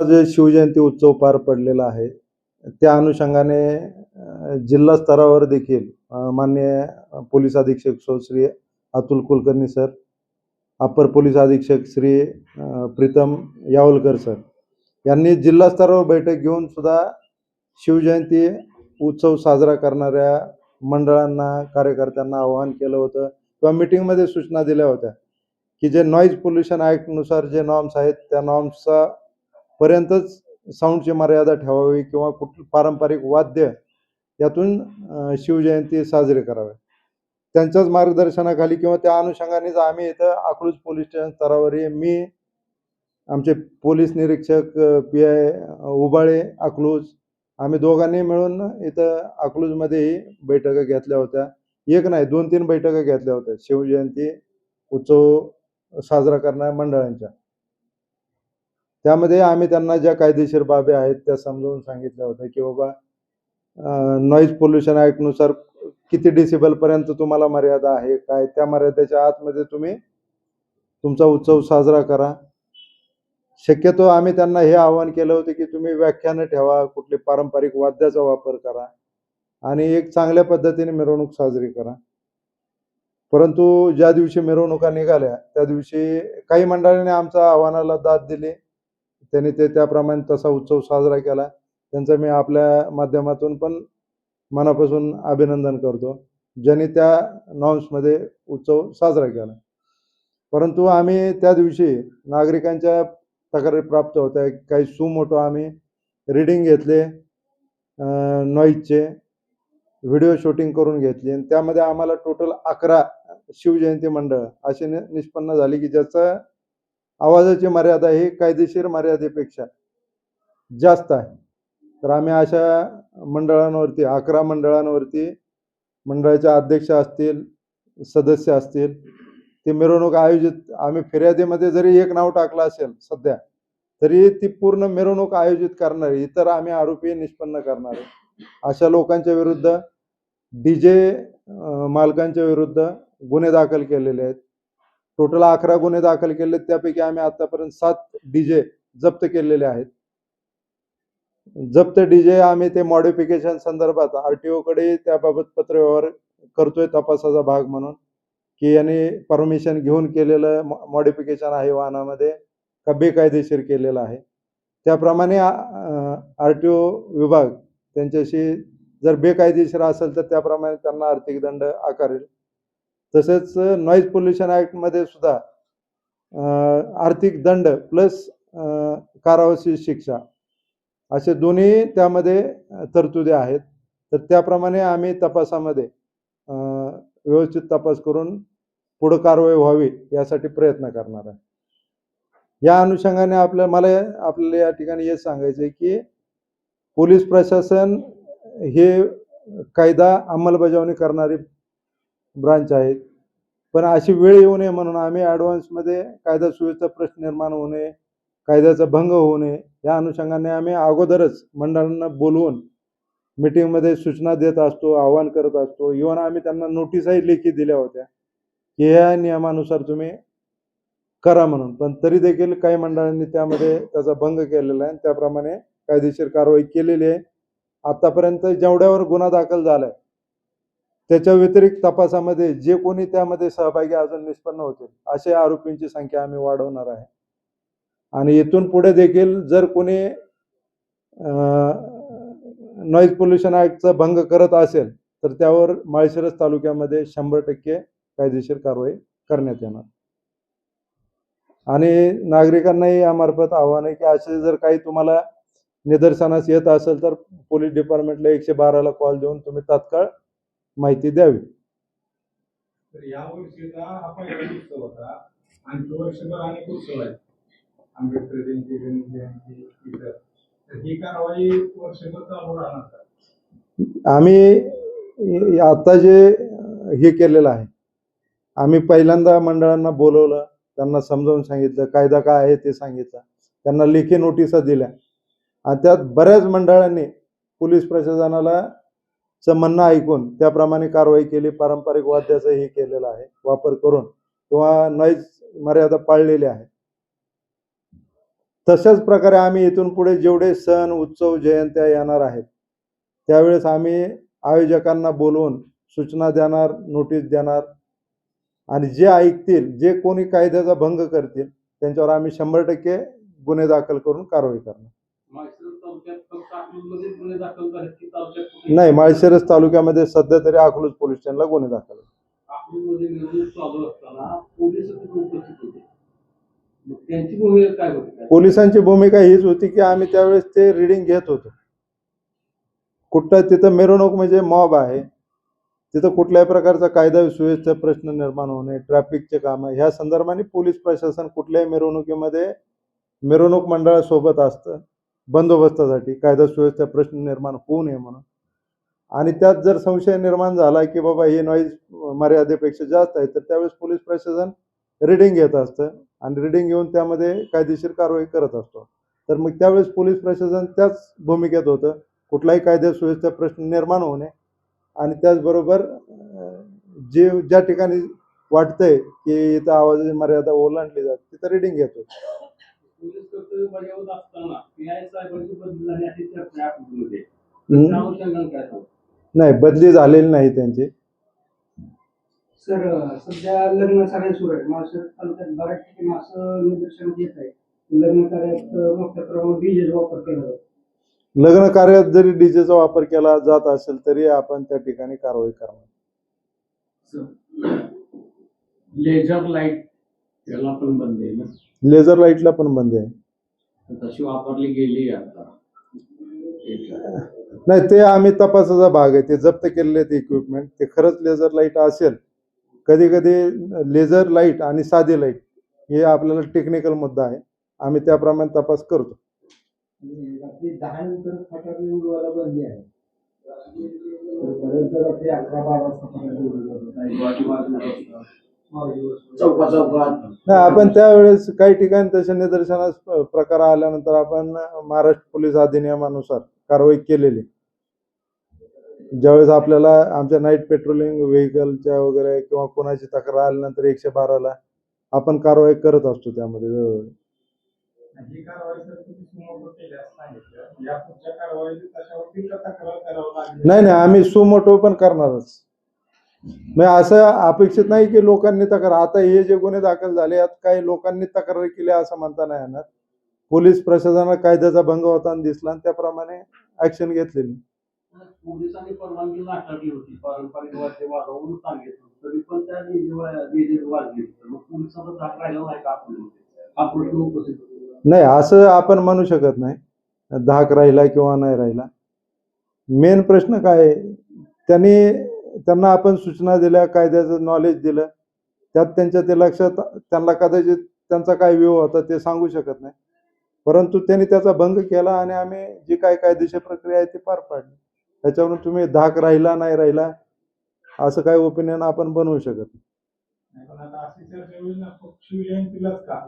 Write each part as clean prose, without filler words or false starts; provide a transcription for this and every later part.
जे शिवजयंती उत्सव पार पडलेला आहे त्या अनुषंगाने जिल्हा स्तरावर देखील माननीय पोलीस अधीक्षक श्री अतुल कुलकर्णी सर, अपर पोलीस अधीक्षक श्री प्रीतम यावलकर सर यांनी जिल्हा स्तरावर बैठक घेऊन सुद्धा शिवजयंती उत्सव साजरा करणाऱ्या मंडळांना, कार्यकर्त्यांना आवाहन केलं होतं किंवा मीटिंगमध्ये सूचना दिल्या होत्या की जे नॉईज पोल्युशन ॲक्टनुसार जे नॉर्म्स आहेत त्या नॉर्म्सचा पर्यंतच साऊंडची मर्यादा ठेवावी किंवा कुठलं पारंपरिक वाद्य यातून शिवजयंती साजरी करावी. त्यांच्याच मार्गदर्शनाखाली किंवा त्या अनुषंगानेच आम्ही इथं अकलूज पोलीस स्टेशन स्तरावरही मी, आमचे पोलीस निरीक्षक PI उबाळे अकलूज, आम्ही दोघांनी मिळून इथं अकलूजमध्येही बैठका घेतल्या होत्या. एक नाही 2-3 बैठका घेतल्या होत्या शिवजयंती उत्सव साजरा करणाऱ्या मंडळांच्या. त्यामध्ये आम्ही त्यांना ज्या कायदेशीर बाबी आहेत त्या समजावून सांगितल्या होत्या की बाबा नॉईज पोल्युशन ॲक्टनुसार किती डेसिबलपर्यंत तुम्हाला मर्यादा आहे, काय त्या मर्यादेच्या आतमध्ये तुम्ही तुमचा उत्सव साजरा करा. शक्यतो आम्ही त्यांना हे आवाहन केलं होतं की तुम्ही व्याख्यानं ठेवा, कुठले पारंपरिक वाद्याचा वापर करा आणि एक चांगल्या पद्धतीने मिरवणूक साजरी करा. परंतु ज्या दिवशी मिरवणुका निघाल्या त्या दिवशी काही मंडळांनी आमच्या आव्हानाला दाद दिली, त्यांनी त्याप्रमाणे तसा उत्सव साजरा केला. त्यांचं मी आपल्या माध्यमातून पण मनापासून अभिनंदन करतो, ज्यांनी त्या नॉर्म्समध्ये उत्सव साजरा केला. परंतु आम्ही त्या दिवशी नागरिकांच्या तक्रारी प्राप्त होत्या. काही सुमोटो आम्ही रीडिंग घेतले, नॉईजचे व्हिडिओ शूटिंग करून घेतली आणि त्यामध्ये आम्हाला टोटल 11 शिवजयंती मंडळ असे निष्पन्न झाली की ज्याचा आवाजाची मर्यादा ही कायदेशीर मर्यादेपेक्षा जास्त आहे. तर आम्ही अशा मंडळांवरती 11 मंडळांवरती मंडळाचे अध्यक्ष असतील, सदस्य असतील, ते मिरवणूक आयोजित, आम्ही फिर्यादीमध्ये जरी एक नाव टाकलं असेल सध्या तरी ती पूर्ण मिरवणूक आयोजित करणारे इतर आम्ही आरोपी निष्पन्न करणारे अशा लोकांच्या विरुद्ध, DJ मालकांच्या विरुद्ध गुन्हे दाखल केलेले आहेत. टोटल 11 गुन्हे दाखल केले, त्यापैकी आम्ही आतापर्यंत 7 DJ जप्त केलेले आहेत. जप्त DJ आम्ही ते मॉडिफिकेशन संदर्भात RTO कडे त्याबाबत पत्रव्यवहार करतोय तपासाचा भाग म्हणून की यांनी परमिशन घेऊन केलेलं मॉडिफिकेशन आहे वाहनामध्ये का बेकायदेशीर केलेलं आहे. त्याप्रमाणे RTO विभाग त्यांच्याशी जर बेकायदेशीर असेल तर त्याप्रमाणे त्यांना आर्थिक दंड आकारेल. तसेच नॉईज पोल्युशन ॲक्टमध्ये सुद्धा आर्थिक दंड प्लस कारावासी शिक्षा असे दोन्ही त्यामध्ये तरतुदी आहेत. तर त्याप्रमाणे आम्ही तपासामध्ये व्यवस्थित तपास करून पुढे कारवाई व्हावी यासाठी प्रयत्न करणार आहे. या अनुषंगाने मला आपल्याला या ठिकाणी हे सांगायचं आहे की पोलीस प्रशासन हे कायदा अंमलबजावणी करणारी ब्रांच आहे, पण अशी वेळ येऊ नये म्हणून आम्ही ॲडव्हान्समध्ये कायदा सुव्यवस्था प्रश्न निर्माण होऊ नये, कायद्याचा भंग होऊ नये या अनुषंगाने आम्ही अगोदरच मंडळांना बोलवून मीटिंगमध्ये सूचना देत असतो, आवाहन करत असतो. इव्हन आम्ही त्यांना नोटीसही लेखी दिल्या होत्या की या नियमानुसार तुम्ही करा म्हणून, पण तरी देखील काही मंडळांनी त्यामध्ये त्याचा भंग केलेला आहे. त्याप्रमाणे कायदेशीर कारवाई केलेली आहे. आतापर्यंत जेवढ्यावर गुन्हा दाखल झालाय त्याच्या व्यतिरिक्त तपासामध्ये जे कोणी त्यामध्ये सहभागी अजून निष्पन्न होतील अशा आरोपींची संख्या आम्ही वाढवणार आहे. आणि इथून पुढे देखील जर कोणी नॉईज पोल्युशन ॲक्टचा भंग करत असेल तर त्यावर माळशिरस तालुक्यामध्ये 100% कायदेशीर कारवाई करण्यात येणार. आणि नागरिकांनाही यामार्फत आव्हान आहे की असे जर काही तुम्हाला निदर्शनास येत असेल तर पोलीस डिपार्टमेंटला 112ला कॉल देऊन तुम्ही तात्काळ माहिती द्यावी. तर या वर्षीचा हा पहिला उत्सव होता. आणखी वर्षभर अनेक उत्सव आहेत, आंबेडकर जयंती, गणेश जयंती, इतर. तर ही कारवाई वर्षभर चालू राहणार का? आम्ही आता जे हे केलेलं आहे, आम्ही पहिल्यांदा मंडळांना बोलवलं, त्यांना समजावून सांगितलं, कायदा काय आहे ते सांगितलं, त्यांना लेखी नोटिसा दिल्या आणि त्यात बऱ्याच मंडळांनी पोलीस प्रशासनाला म्हणणं ऐकून त्याप्रमाणे कारवाई केली. पारंपरिक वाद्याचं हे केलेलं आहे वापर करून किंवा नॉईज मर्यादा पाळलेली आहे. तशाच प्रकारे आम्ही इथून पुढे जेवढे सण उत्सव जयंत्या येणार आहेत त्यावेळेस आम्ही आयोजकांना बोलवून सूचना देणार, नोटीस देणार आणि जे ऐकतील, जे कोणी कायद्याचा भंग करतील त्यांच्यावर आम्ही 100% गुन्हे दाखल करून कारवाई करणार. नाही, माळशिरस तालुक्यामध्ये सध्या तरी अकलूज पोलीस स्टेशनला गुन्हे दाखल आहेत. अकलूजमध्ये निवडणूक चालू असताना पोलीस तिथे उपस्थित होते. मग त्यांची भूमिका काय होती? पोलिसांची भूमिका हीच होती की आम्ही त्यावेळेस ते रिडिंग घेत होतो. कुठं तिथं मिरवणूक म्हणजे मॉब आहे, तिथं कुठल्याही प्रकारचा कायदा सुव्यवस्थेचा प्रश्न निर्माण होणे, ट्रॅफिकचे कामं ह्या संदर्भाने पोलीस प्रशासन कुठल्याही मिरवणुकीमध्ये मिरवणूक मंडळासोबत असतं बंदोबस्तासाठी, कायदा सुव्यवस्थेचा प्रश्न निर्माण होऊ नये म्हणून. आणि त्यात जर संशय निर्माण झाला की बाबा ही नॉईज मर्यादेपेक्षा जास्त आहे तर त्यावेळेस पोलीस प्रशासन रिडिंग घेत असतं आणि रिडिंग घेऊन त्यामध्ये कायदेशीर कारवाई करत असतो. तर मग त्यावेळेस पोलीस प्रशासन त्याच भूमिकेत होतं, कुठलाही कायदा सुव्यवस्थेचा प्रश्न निर्माण होऊ नये आणि त्याचबरोबर जे ज्या ठिकाणी वाटतंय की इथं आवाजाची मर्यादा ओलांडली जाते तिथं रिडिंग घेत होतं. पोलीस कर्तव्य बजावत असताना पीआय साहेबांची बदली झाली अशी चर्चा आहे अकलूजमध्ये. त्या अनुषंगाने काय सांगू? नाही, बदली झालेली नाही त्यांची. सर, सध्या लग्न कार्य सुरू आहे. माळशिरस तालुक्यात बऱ्याच ठिकाणी असं निदर्शन येत आहे की लग्न कार्यात मोठ्या प्रमाणात डीजेचा वापर केला जातो. लग्न कार्यात जरी डीजेचा वापर केला जात असेल तरी आपण त्या ठिकाणी कारवाई करणार. लेझर लाईट त्याला पण बंद आहे ना? लेझर लाईटला पण बंदी आहे. तशी वापरली गेली आता. नाही, ते आम्ही तपासाचा भाग आहे. ते जप्त केलेले ते इक्विपमेंट ते खरंच लेझर लाईट असेल. कधी कधी लेझर लाईट आणि साधी लाईट हे आपल्याला टेक्निकल मुद्दा आहे, आम्ही त्याप्रमाणे तपास करतो. रात्री 10 नंतर फटाके उडवायला बंदी आहे. बरेचदा रात्री 11-12 वाजता फटाके उडवतात. चौकात नाही, आपण त्यावेळेस काही ठिकाणी तशा निदर्शनास प्रकार आल्यानंतर आपण महाराष्ट्र पोलीस अधिनियमानुसार कारवाई केलेली. ज्यावेळेस आपल्याला आमच्या नाईट पेट्रोलिंग व्हेकलच्या वगैरे किंवा कोणाची तक्रार आल्यानंतर 112ला आपण कारवाई करत असतो त्यामध्ये वेळोवेळी. ही कारवाई जर तुम्ही सुमोटो केली असं सांगितलं, या पुढच्या कारवाई तशावरती तक्रार करावं लागेल. नाही, आम्ही सुमोटो पण करणारच. म्हणजे असं अपेक्षित नाही की लोकांनी तक्रार, आता हे जे गुन्हे दाखल झाले यात काही लोकांनी तक्रार केली असं म्हणता नाही येणार. पोलीस प्रशासनाला कायद्याचा भंग होताना दिसला आणि त्याप्रमाणे ऍक्शन घेतलेली. पोलिसांनी परवानगी नाकारली होती, पारंपरिक वाद्य वाजवून सांगितलं तरी पण त्या डीजे वाजले. मग पोलिसांचा धाक राहिला नाही का अकलूजमध्ये? हा प्रश्न उपस्थित होतो. नाही, असं आपण म्हणू शकत नाही धाक राहिला किंवा नाही राहिला. मेन प्रश्न काय आहे, त्यांना आपण सूचना दिल्या, कायद्याचं नॉलेज दिलं, त्यात त्यांच्या ते लक्षात त्यांना कदाचित त्यांचा काय व्ह्यू होता ते सांगू शकत नाही, परंतु त्यांनी त्याचा भंग केला आणि आम्ही जी काय कायदेशीर प्रक्रिया आहे ती पार पाडली. त्याच्यावरून तुम्ही धाक राहिला नाही राहिला असं काही ओपिनियन आपण बनवू शकत नाही. पण आता अशी चर्चा होईल ना, शिवजयंतीलाच का?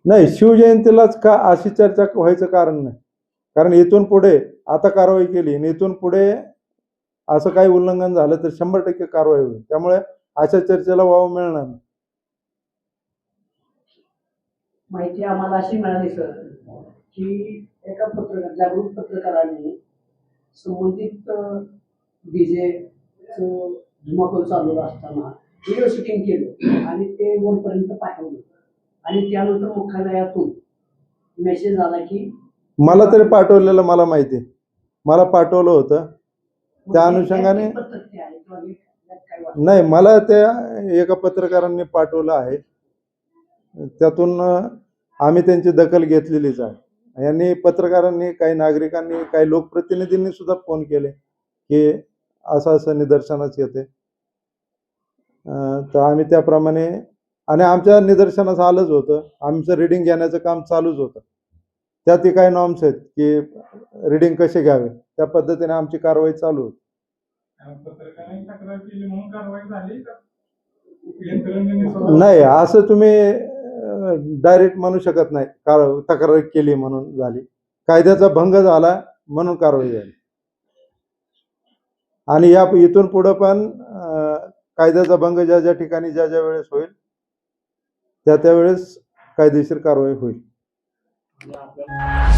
नाही, शिवजयंतीलाच का अशी चर्चा व्हायचं कारण नाही. कारण इथून पुढे आता कारवाई केली आणि इथून पुढे असं काही उल्लंघन झालं तर 100% कारवाई होईल. त्यामुळे अशा चर्चेला वाव मिळणार नाही. माहिती आम्हाला अशी मिळाली सर की एका जागरूक पत्रकारांनी संबंधित डीजे धुमाकूळ चालू असताना व्हिडिओ शूटिंग केलं आणि ते वरपर्यंत पाठवलं आणि त्यानंतर मुख्यालयातून मेसेज आला की मला तरी पाठवलेलं मला माहिती, मला पाठवलं होतं त्या अनुषंगाने. नाही, मला त्या एका पत्रकारांनी पाठवलं आहे, त्यातून आम्ही त्यांची दखल घेतलेलीच आहे. यांनी पत्रकारांनी, काही नागरिकांनी, काही लोकप्रतिनिधींनी सुद्धा फोन केले की असं असं निदर्शनास येते. तर आम्ही त्याप्रमाणे, आणि आमच्या निदर्शनास आलंच होतं, आमचं रिडिंग घेण्याचं काम चालूच होतं. त्यातही काही नॉर्म्स आहेत की रिडिंग कसे घ्यावे, त्या पद्धतीने आमची कारवाई चालू होती. पत्रकारांनी तक्रार केली म्हणून कारवाई झाली का? यंत्रणेने नाही, असं तुम्ही डायरेक्ट म्हणू शकत नाही तक्रार केली म्हणून झाली. कायद्याचा भंग झाला म्हणून कारवाई झाली. आणि या इथून पुढं पण कायद्याचा भंग ज्या ज्या ठिकाणी ज्या ज्या वेळेस होईल त्या त्यावेळेस कायदेशीर कारवाई होईल. आणि आपल्याला